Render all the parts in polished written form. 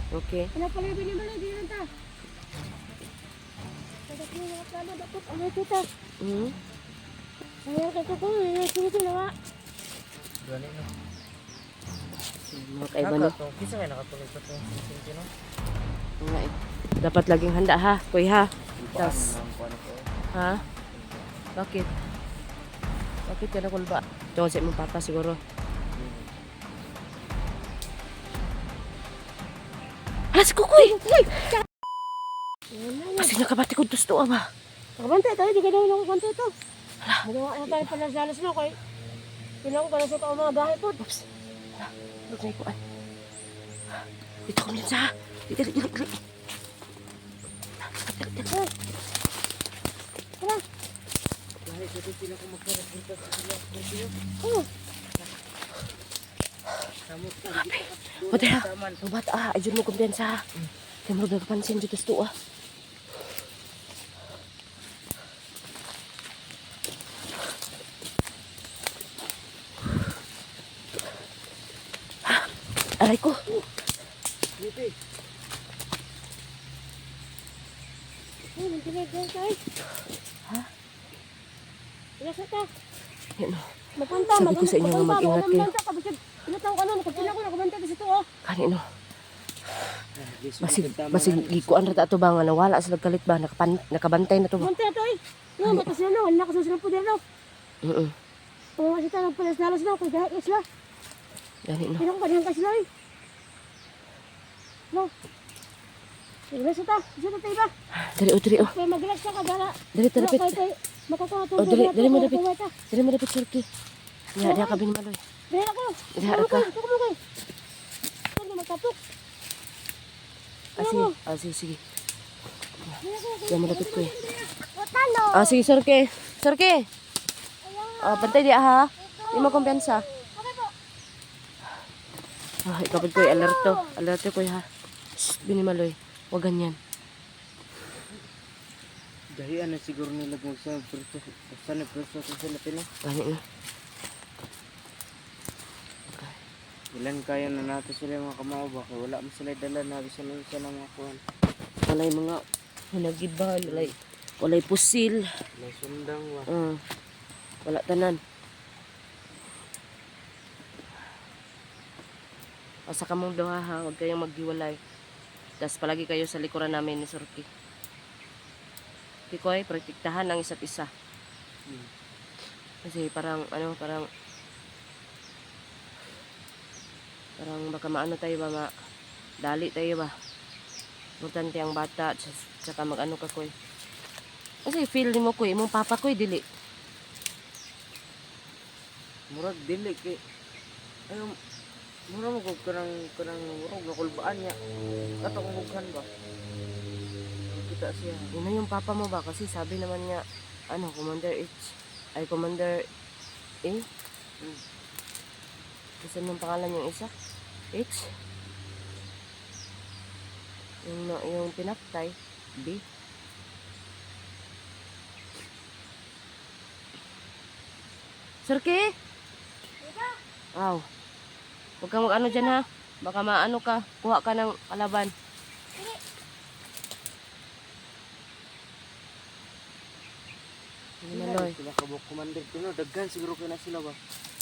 Okay. Ano pala yung binibali? Di lang ta. Dapat yung mga plano. Dapat ano ito ta. Ayan kasi ko. Sino na nga. Gani no. Mga kaiba no. Kisa may nakatuloy pa to. Sino? Nga eh. Dapat laging handa ha, kuy ha. Tas, ha? Bakit? Bakit ka na kulba? Ito kasi mong papa siguro. Alas ko kuy! Kasi nakabati ko gusto ba? Nakabantay tayo. Di ka daw nakabantay ito. Magawa na tayo pala sa alas na kay. Pilang ko na sa tao mga bahay po. Oops. Huwag na ikuan. Dito ko minsa ha. Dito. Tara. Dahil dito sila kung magkarapunta sa sila. Oh. Samot ka. Pati ha. Lubat ayun mo kumpiyansa ha. Kaya mo nagpansin dito sa tuwa. Aray ko. Dito eh. Oh, nandinig tayo. Ha? Ilas na ta. Yan o. Magpunta. Sabi ko sa inyo nga mag-ingat kayo. Pinataw ka nun. Kapila ko nakabantay kasi ito oh. Kanino? Basig gikuan ra ta ato ba nga nawala sila kalit ba nakabantay na to ba? Bantay ito eh. Yung matas na no. Wala kasusunod po din no. Kung kasi tayo nagpalas-nalas no. Kung gahit sila. Gani no. Pinang padihang ka sila eh. No. Ilas na ta. Ilas na tayo ba? Dali o. Kaya mag-relax ka dala. Dali tarapit. Makakatulog. Oh, dali mo dapit. Dali mo dapit surki. Diha ka bin maloy. Dali ako. Diha ka. Ito ko mo kayo. Ito ko magkapok. Sige. Diha mo dapit ko eh. Talo. Sige surki. Bantay di ha. Di mo kumpiyansa. Ikapit ko alerto ko ha. Shh, binimaloy. Huwag ganyan. Dahian na siguro nila kung saan preso sa sila pino. Gani na. Ilan kaya na natin sila mga kamao ba? Kaya wala mo sila dala na bisa na isa ng mga kuhan. Walay mga hinagiban, walay pusil. May sundang ba? Wala tanan. Asa ka mong duha ha, huwag kayong maghiwalay. Tapos palagi kayo sa likuran namin ni Surki. Kikoy, protektahan ang isa't isa. Kasi parang baka maano tayo ba, dali tayo ba. Importante ang bata, tsaka mag-ano ka koy. Kasi feel ni mo koy, mong papa koy, dili. Murag dili kay ayun mura mo kung kanang murag nakulbaan niya. Katong hughan ba? Kita siya. Yun na yung papa mo ba? Kasi sabi naman niya, Commander H. Ay, Commander A? Kasi nung pangalan yung isa? H? Yung pinaptay? B? Surki? Wow. Huwag kang mag-ano dyan ha. Baka maano ka. Kuha ka ng kalaban. Maloy. Sila kabuk commander pino daghan siguro kay na sila ba?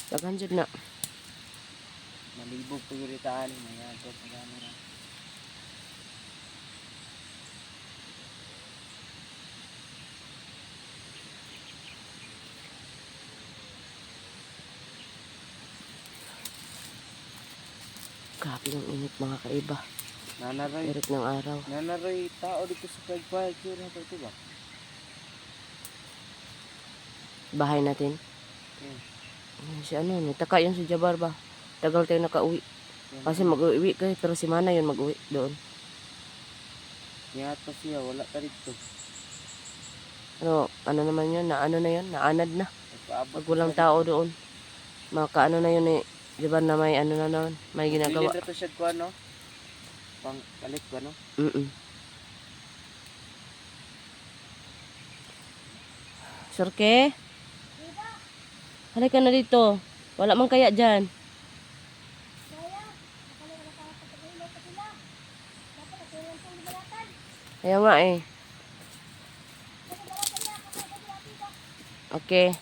Daghan jud na. Malibog pagiritaan na to pagana. Grabe yung init mga kaiba. Nanaray. Init ng araw. Nanaray tao dito sa Pagpag. Kira na ito ba? Bahay natin. Si nagtaka yun si Jabar ba? Tagal tayo nakauwi. Kasi mag-uwi kayo, pero si Mana yun mag-uwi doon. Yata siya, wala ka dito. Ano naman yun? Naano na yun? Naanad na. Pag Pag walang tao doon. Makaano na yun eh. Jabar na may ano na naman. May ginagawa. Dili na to siya ko ano? Pang kalit ko ano? Surke? Halika na dito. Wala man kaya dyan. Ayaw nga eh. Okay.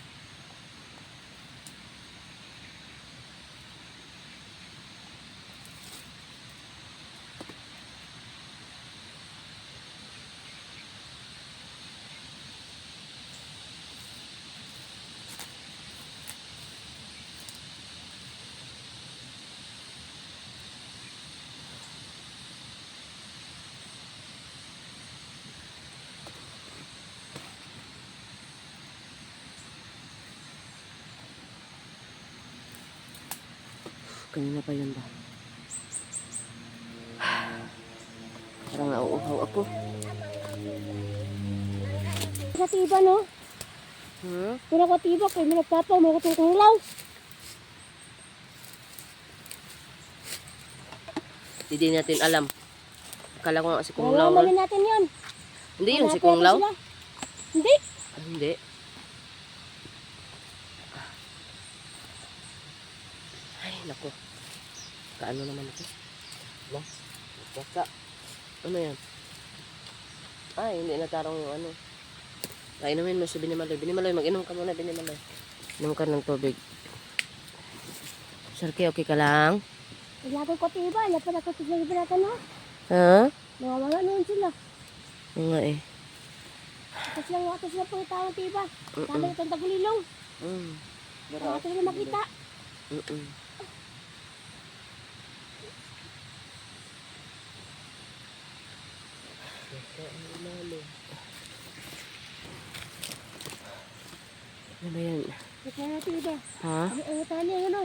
Kanina pa yun ba? Parang nauuhaw ako. Katiba, no? Hmm? Pinakatiba ko, may nagpapaw, may katungkulaw. Hindi natin alam. Akala ko nga si Kung Wala Lao. naman natin yun. Hindi yun si Hanapin Kung natin Lao? sila. Hindi. Ah, hindi. Ay, naku. Kaano naman ito? Ba? Baka. Ano yan? Ay, hindi natarong yung ano. Kainumin mo si Binimaloy. Binimaloy, mag-inom ka muna, Binimaloy. Inom ka ng tubig. Sarki, okay ka lang? Wala akong katiba. Wala pa nakatiba natin, no? Ha? Mga noon sila. Oo nga eh. Tapos lang po yung tawang tiba. Mm-mm. Sabi itong tagulilong. Mm. Wala ko na makita. Mm-mm. Ano ba yan? Wala na tiba. Ha? Ang tali, ano?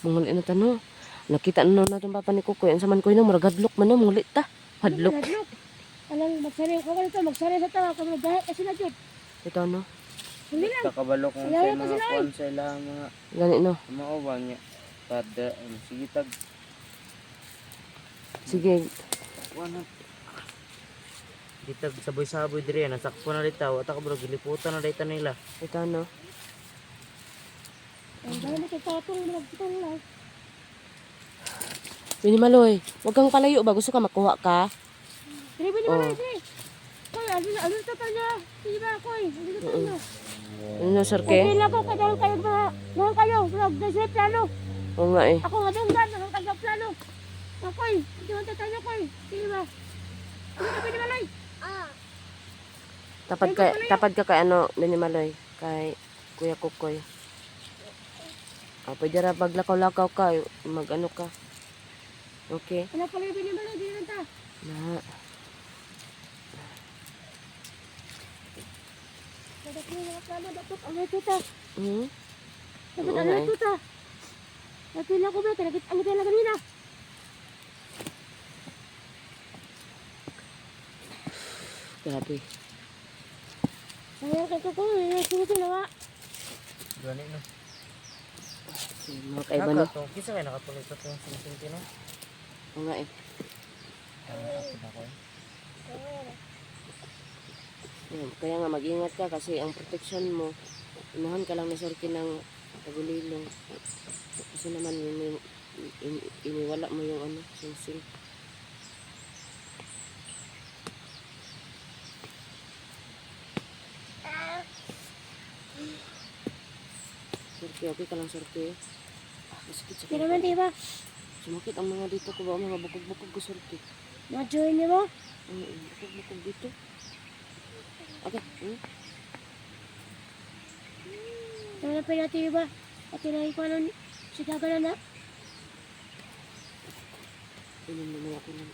Munguli na tano. Nakita na natin papa ni Kukoy. Ang saman ko yun, maragadlok man na, munguli ta. Hadlok. Hadlok. Alam, magsari. Ako nito, magsari sa tawa. Kung nagdahit kasi na dyan. Ito no? Hindi lang. Kakabalok mo Ayaw sa pa mga sila, kuwan sa ilang mga Gani no? mauban niya. Tada, sige tag. Sige. Kuwan Ditag saboy-saboy diri nasakpo na ditaw at ako bro giliputan na dita nila. Ito no? Ang dahil na tatong nagpitong lang. Binimaloy, huwag kang palayo ba? Gusto ka makuha ka? Sige, pwede Oh. ba na, sige. Koy, ano ito pa niya? Sige ba, Koy? Ano ito pa niya? Ano, Sarke? Pwede na ko, kadang kayo ba? Dahil kayo, nag-desay plano. Oo nga eh. Ako nga dunggan, ang taga-plano. Koy, hindi mo tatanya, Koy. Sige ba? Ano ka pwede malay? Tapad ka kay ano, Binimaloy? Kay Kuya Kukoy. Ah, pwede ra paglakaw-lakaw ka, mag-ano ka. Okay? Ano pala yung binimalay, di rin ta. Na. Dapat yung mga plano, dapat ang ito ta. Hmm? Dapat Oo ang nga ito ta. Dapat na ko ba, ang ito na kanina. Grabe. Sayang kay Kukoy, sinisin na nga. Gani no. Mga kaiba no? Nakato, kisa kay nakatuloy sa tong sinisinti no. Oo nga eh. Yan, kaya nga mag-ingat ka kasi ang protection mo, inuhan ka lang na Sarke ng tagulilong. Kasi naman iniwala mo yung ano, singsing. Sarke, okay ka lang Sarke. Ah, masakit Hindi naman, di ba? Sumakit ang mga dito ko ba, mga bukog-bukog ko Sarke. Mga-join niyo mo? Bukog-bukog dito. Okay. Hmm? Wala pa natin, di ba? At tinahin ko ano, sigaga na na. Inom naman ako ng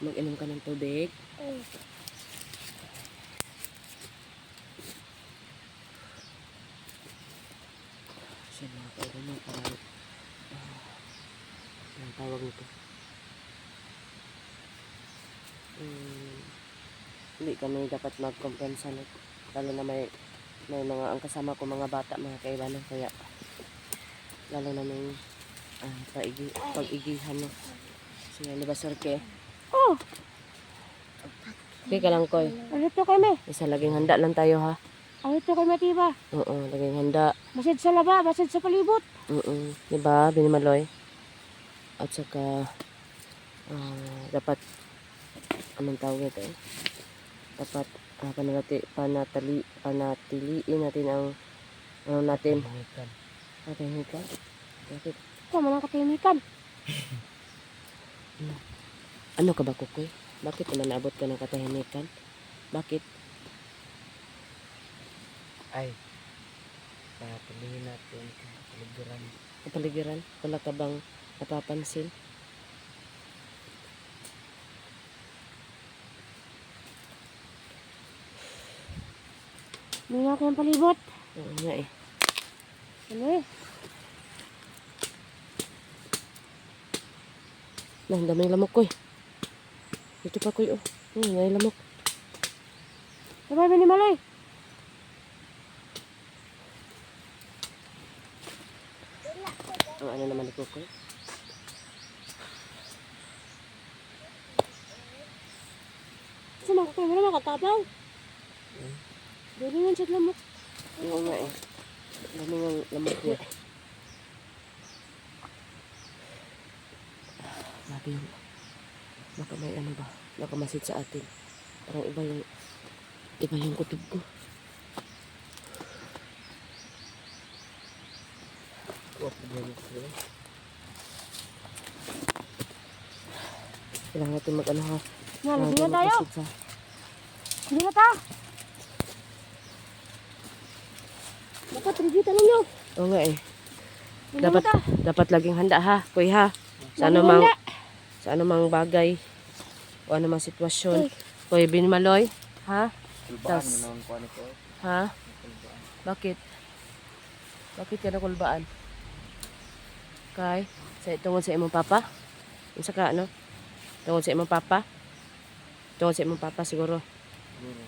mag-inom ka ng tubig. Siya mga kailan parang ang tawag nito. Hindi kami dapat magkompensa lalo na may mga ang kasama ko mga bata mga kaibanan kaya lalo na may pag-igihan mo. Sige, di ba, Sir Ke? Oh, Okay ka lang, Koy. ano to kami? Isa laging handa lang tayo, ha? Ano to kami, tiba? Oo, laging handa. Basid sa laba, basid sa palibot. Oo, di ba, Binimaloy? At saka, dapat, anong tawag ito eh? Dapat, panatiliin natin ang, ano natin? Katahimikan. Bakit? Tama ng katimikan. Ano ka ba, Kukoy? Bakit naman naabot ka ng katahimikan? Bakit? Ay, patuloy natin ang kapaligiran. Kapaligiran? Wala ka bang napapansin? Hindi ko yung palibot. Oo nga eh. Ano eh? Ang daming lamok, Koy. Dito pa, Koy, oh. May lamok. Diba, Binimaloy? Ang ano naman ni Kukoy? Sumakot mo naman katabaw. Dili nga siya lamok. Oo nga eh. Daming ang lamok niya. Grabe yung, baka may ano ba? Baka masit sa atin. Parang iba yung kutob ko. Kailangan natin mag-ano ha. Yan, hindi na Kailangan tayo. masid sa... Hindi na ta. Dapat review tanong nyo. Oo nga eh. Hindi na ta. Dapat laging handa ha, Kuy ha. Sa Laging anumang, handa. sa anumang bagay o anumang sitwasyon. Kuy Binimaloy, ha? Kulbaan Tas- mo naman ko ano ko. Ha? Kulbaan. Bakit? Bakit ka nakulbaan? Kay? Tungod sa imong papa? Yung saka ano? Tungod sa imong papa? Tungod sa imong papa siguro. Siguro.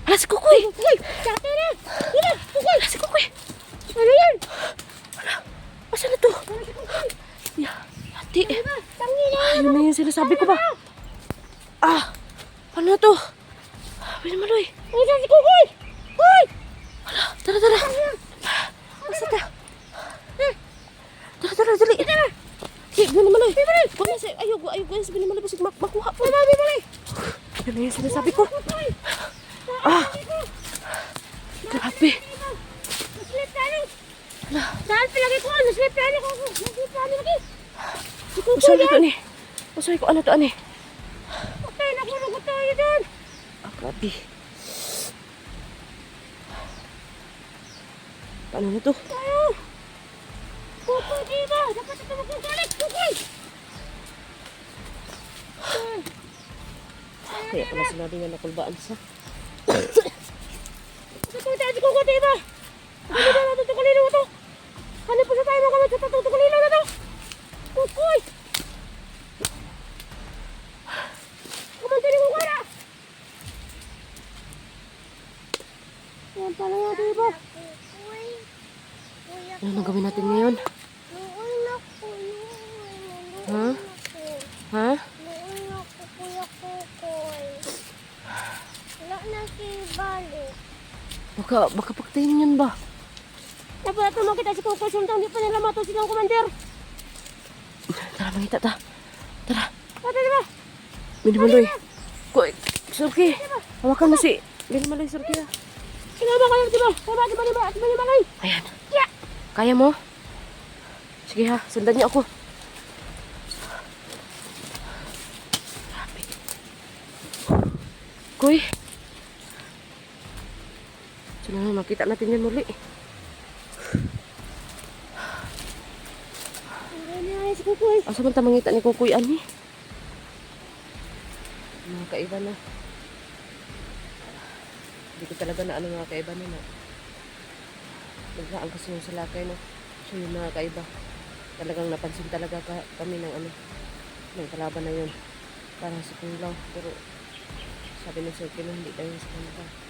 Hala si Kukoy! Uy, dati na. Hindi na. Hala si Kukoy! Ano yan? Asa na to? Ya, hati. Tangi na. Ayun na yung sinasabi ko ba? Ah! Ano na to? Binimaloy! Ano siya si Kukoy? Uy! Tara, tara! Asa ta? Tara, tara, dali! Di, Binimaloy! Huwag na siya, ayoko yan si Binimaloy. Basig makuha po. Binimaloy! Ayun na yung sinasabi ko. Ah! Grabe! Naslip tayo. Saan palagi ko? Naslip tayo ko. Naslip tayo lagi. Si Kukoy Usahay yan. ko ni. Usahay ko ano to ani. Patay na ko tayo doon. Ah, grabe. Paano na to? Tayo. Kukoy diba? Dapat ito magkukulit. Kukoy. Kaya pala sinabi nga nakulbaan sa. Kukoy tayo si Kukoy diba? Ano ba natin ito kalino ito? Ano po sa tayo mga kamay sa tatuto kalino na ito? Kukoy. Kumanta ni Kukoy na. Yan pala nga diba? Ano nang gawin natin ngayon? Ha? Ha? Baka pagtayin yan ba? Dapat ito makita si Kukoy suntang di pa nila mato silang komander. Tara, mangita ta. Tara. Pata diba? Binimaloy. Koy, Surki. Hawakan mo si Binimaloy, Surki ha. Sinama kayo diba? Diba? At Binimaloy. Ayan. Yeah. Kaya mo? Sige ha, sundan niyo ako. Grabe. Koy. Sana makita natin yan muli. Ano si Kukoy? Asa man ta mangita ni Kukoy ani? Mga kaiba na. Hindi ko talaga na ano mga kaiba na. Naglaan kasi yung salakay no. So yung mga kaiba. Talagang napansin talaga kami ng ano. Ng kalaban na yun. Parang sa kulaw. Pero sabi ng sir, hindi tayo sa kanila.